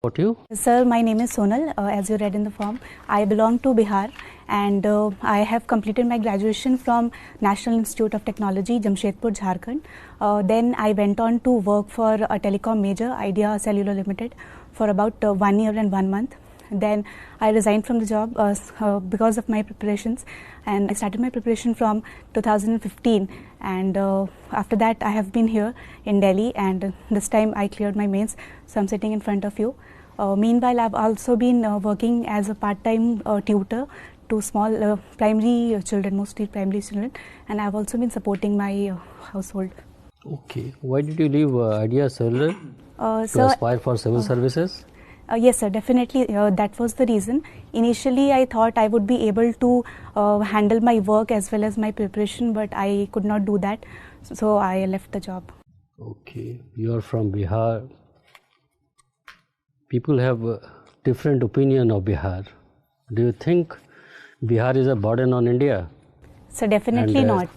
About you? Sir, my name is Sonal. As you read in the form, I belong to Bihar, and I have completed my graduation from National Institute of Technology, Jamshedpur, Jharkhand. Then I went on to work for a telecom major, Idea Cellular Limited, for about 1 year and 1 month. Then I resigned from the job because of my preparations, and I started my preparation from 2015. And after that, I have been here in Delhi, and this time I cleared my mains, so I'm sitting in front of you. Meanwhile, I've also been working as a part-time tutor to small primary children, mostly primary children, and I've also been supporting my household. Okay. Why did you leave Idea Cellular to aspire for civil services? Yes, sir, definitely. That was the reason. Initially, I thought I would be able to handle my work as well as my preparation, but I could not do that, so I left the job. Okay. You are from Bihar. People have a different opinion of Bihar. Do you think Bihar is a burden on India? So definitely not.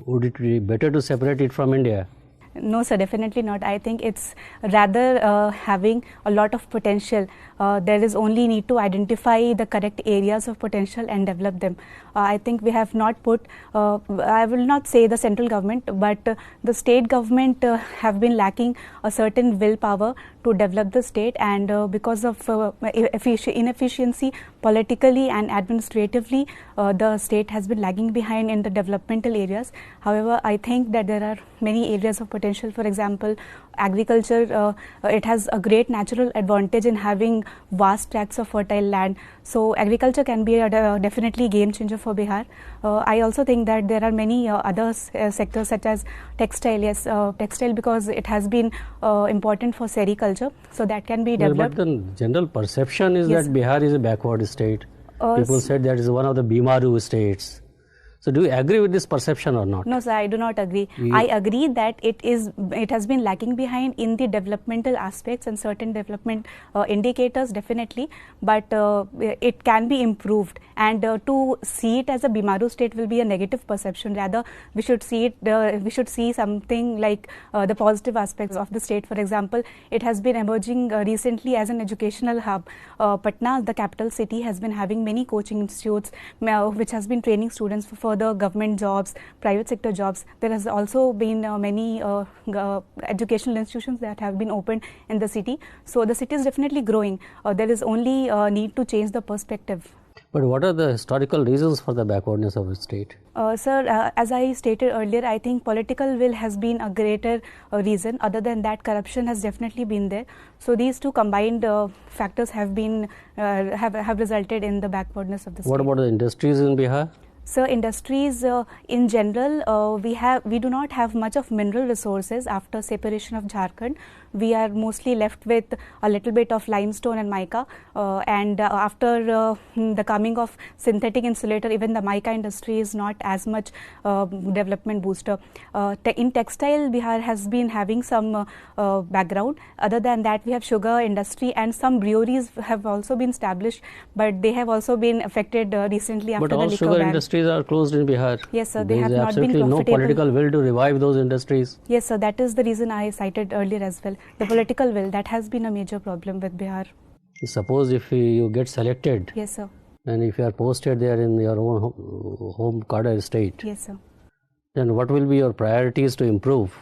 Would it be better to separate it from India? No, sir, definitely not. I think it's rather having a lot of potential. There is only need to identify the correct areas of potential and develop them. I think we have not put, I will not say the central government, but the state government have been lacking a certain willpower to develop the state, and because of inefficiency politically and administratively, the state has been lagging behind in the developmental areas. However, I think that there are many areas of potential. For example, agriculture, it has a great natural advantage in having vast tracts of fertile land. So agriculture can be a definitely game changer for Bihar. I also think that there are many other sectors such as textile. Yes, textile, because it has been important for sericulture, so that can be developed. But the general perception is that Bihar is a backward state. People said that is one of the Bimaru states. So do you agree with this perception or not? No, sir, I do not agree. I agree that it has been lagging behind in the developmental aspects and certain development indicators, definitely, but it can be improved, and to see it as a Bimaru state will be a negative perception. Rather, we should see it. We should see something like the positive aspects of the state. For example, it has been emerging recently as an educational hub. Patna, the capital city, has been having many coaching institutes which has been training students for the government jobs, private sector jobs. There has also been many educational institutions that have been opened in the city. So the city is definitely growing. There is only need to change the perspective. But what are the historical reasons for the backwardness of the state? Sir, as I stated earlier, I think political will has been a greater reason. Other than that, corruption has definitely been there. So these two combined factors have been have resulted in the backwardness of the state. What about the industries in Bihar? So industries in general, we do not have much of mineral resources after separation of Jharkhand. We are mostly left with a little bit of limestone and mica, and after the coming of synthetic insulator, even the mica industry is not as much development booster. In textile, Bihar has been having some background. Other than that, we have sugar industry, and some breweries have also been established, but they have also been affected recently after the liquor ban. Sugar industries are closed in Bihar. Yes, sir. They have not been profitable. There is absolutely no political will to revive those industries. Yes, sir. That is the reason I cited earlier as well. The political will, that has been a major problem with Bihar. Suppose if you get selected. Yes, sir. And if you are posted there in your own home cadre state. Yes, sir. Then what will be your priorities to improve?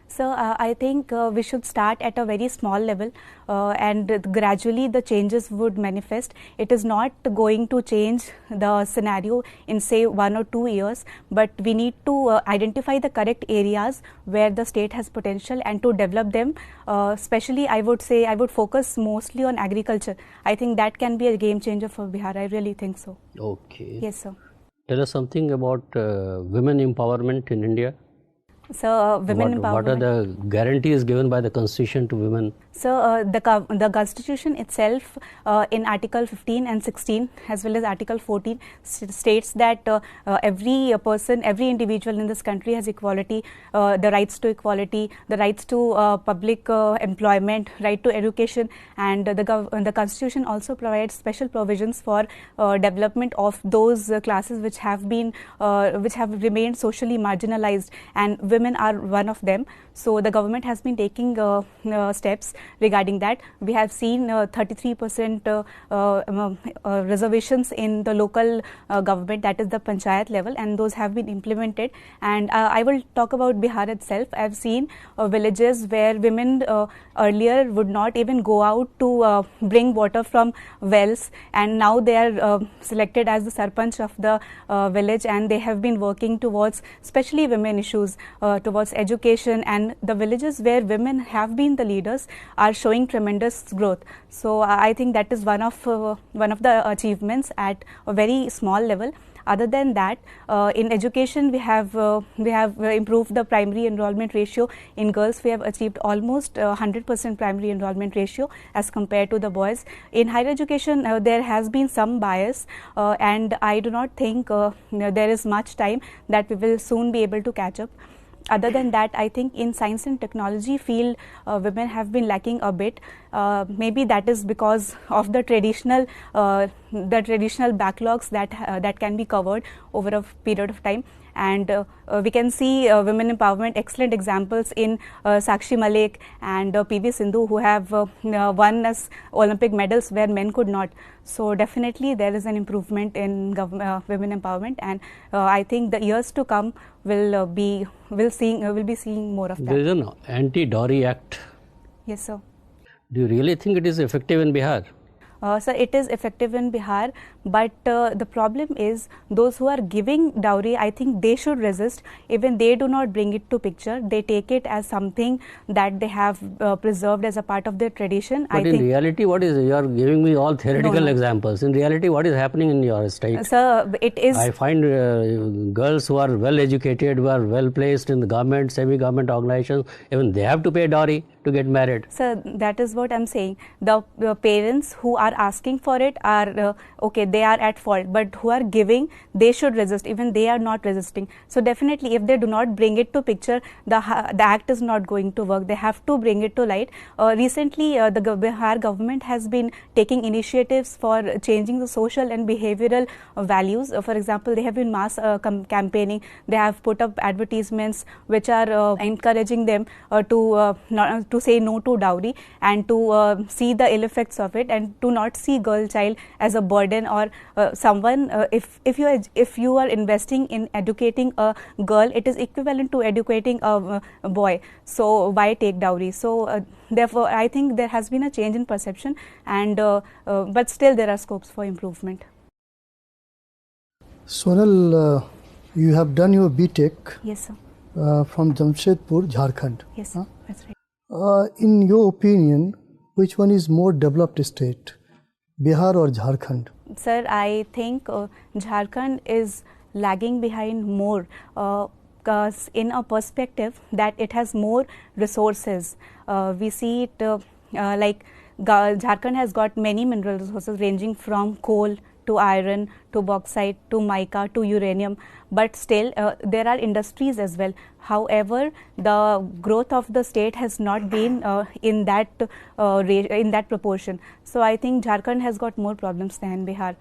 So I think we should start at a very small level, and gradually the changes would manifest. It is not going to change the scenario in say 1 or 2 years, but we need to identify the correct areas where the state has potential and to develop them. Especially, I would say I would focus mostly on agriculture. I think that can be a game changer for Bihar. I really think so. Okay. Yes, sir. Tell us something about women empowerment in India. So women empowerment. What are the guarantees given by the Constitution to women? So the Constitution itself in Article 15 and 16 as well as Article 14 states that every person, every individual in this country has equality, the rights to equality, the rights to public employment, right to education, and the Constitution also provides special provisions for development of those classes which have been which have remained socially marginalized, and women are one of them. So the government has been taking steps regarding that. We have seen 33% reservations in the local government, that is the panchayat level, and those have been implemented. And I will talk about Bihar itself. I have seen villages where women earlier would not even go out to bring water from wells, and now they are selected as the sarpanch of the village, and they have been working towards especially women issues, towards education, and the villages where women have been the leaders are showing tremendous growth. So I think that is one of the achievements at a very small level. Other than that, in education we have improved the primary enrollment ratio. In girls we have achieved almost 100% primary enrollment ratio as compared to the boys. In higher education there has been some bias, and I do not think there is much time that we will soon be able to catch up. Other than that, I think in science and technology field, women have been lacking a bit. Maybe that is because of the traditional backlogs that can be covered over a period of time. And we can see women empowerment, excellent examples in Sakshi Malik and PV Sindhu, who have won us Olympic medals where men could not. So definitely there is an improvement in women empowerment, and I think the years to come will be seeing more of that. There is an Anti-Dowry Act. Yes, sir. Do you really think it is effective in Bihar? So it is effective in Bihar, but the problem is those who are giving dowry, I think they should resist. Even they do not bring it to picture. They take it as something that they have preserved as a part of their tradition. But in reality, what is, you are giving me all theoretical examples. In reality, what is happening in your state? Sir, it is. I find girls who are well educated, who are well placed in the government, semi-government organizations, even they have to pay dowry to get married. Sir, that is what I am saying. The parents who are asking for it are okay, they are at fault, but who are giving, they should resist. Even they are not resisting. So definitely, if they do not bring it to picture, the act is not going to work. They have to bring it to light. Recently, the Bihar government has been taking initiatives for changing the social and behavioral values. For example, they have been mass campaigning. They have put up advertisements which are encouraging them to say no to dowry, and to see the ill effects of it, and to not see girl child as a burden or someone. If you are investing in educating a girl, it is equivalent to educating a boy. So why take dowry? So therefore, I think there has been a change in perception, and but still there are scopes for improvement. Sonal, you have done your BTech. Yes, sir. From Jamshedpur, Jharkhand. Yes, sir. That's right. In your opinion, which one is more developed state, Bihar or Jharkhand? Sir, I think Jharkhand is lagging behind more in a perspective that it has more resources. We see it like Jharkhand has got many mineral resources ranging from coal to iron to bauxite to mica to uranium, but still there are industries as well. However, the growth of the state has not been in that proportion. So I think Jharkhand has got more problems than Bihar.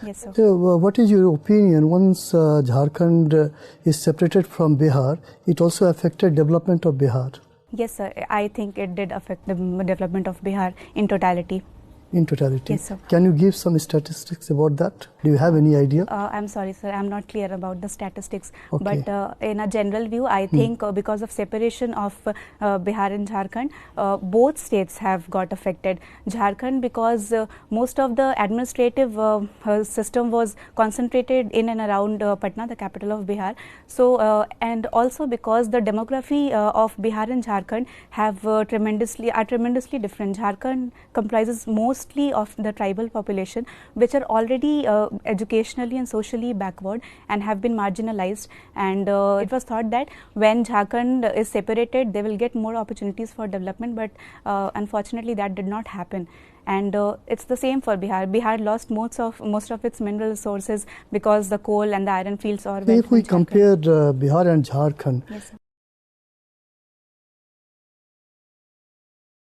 Yes, sir. So, what is your opinion? Once Jharkhand is separated from Bihar, it also affected development of Bihar? Yes, sir. I think it did affect the development of Bihar in totality. In totality? Yes, sir. Can you give some statistics about that? Do you have any idea? I'm sorry, sir. I'm not clear about the statistics. Okay. But in a general view, I think because of separation of Bihar and Jharkhand, both states have got affected. Jharkhand, because most of the administrative system was concentrated in and around Patna, the capital of Bihar. So, and also because the demography of Bihar and Jharkhand are tremendously different. Jharkhand comprises mostly of the tribal population, which are already educationally and socially backward and have been marginalized, and it was thought that when Jharkhand is separated, they will get more opportunities for development, but unfortunately that did not happen. And it's the same for Bihar. Bihar lost most of its mineral resources because the coal and the iron fields are. If we compare Bihar and Jharkhand, yes,